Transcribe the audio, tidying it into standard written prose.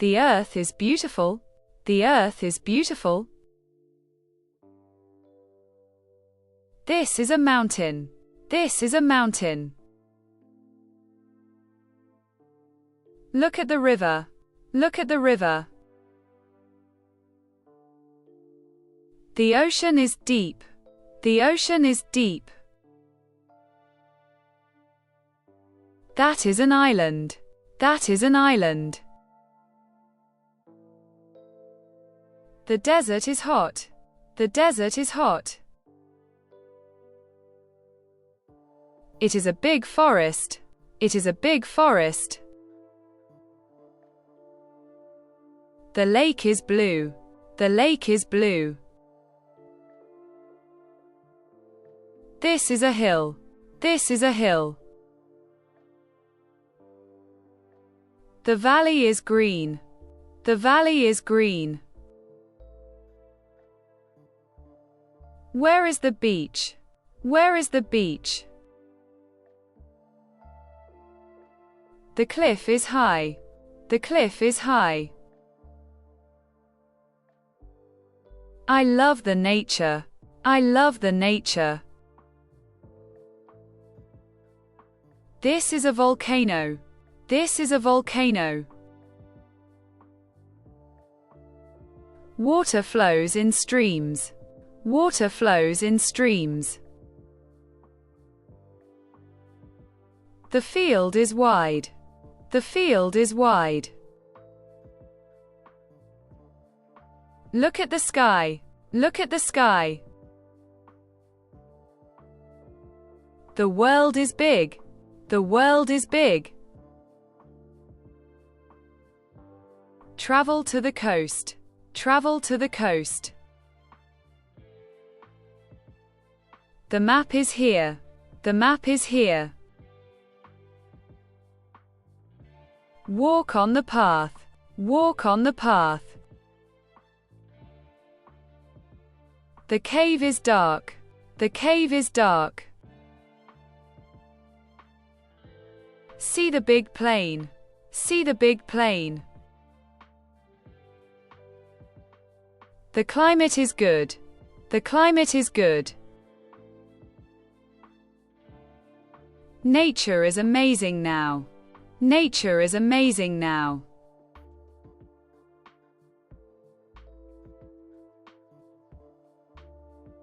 The earth is beautiful. The earth is beautiful. This is a mountain. This is a mountain. Look at the river. Look at the river. The ocean is deep. The ocean is deep. That is an island. That is an island. The desert is hot. The desert is hot. It is a big forest. It is a big forest. The lake is blue. The lake is blue. This is a hill. This is a hill. The valley is green. The valley is green. Where is the beach? Where is the beach? The cliff is high. The cliff is high. I love the nature. I love the nature. This is a volcano. This is a volcano. Water flows in streams. Water flows in streams. The field is wide. The field is wide. Look at the sky. Look at the sky. The world is big. The world is big. Travel to the coast. Travel to the coast. The map is here. The map is here. Walk on the path. Walk on the path. The cave is dark. The cave is dark. See the big plane. See the big plane. The climate is good. The climate is good. Nature is amazing now. Nature is amazing now.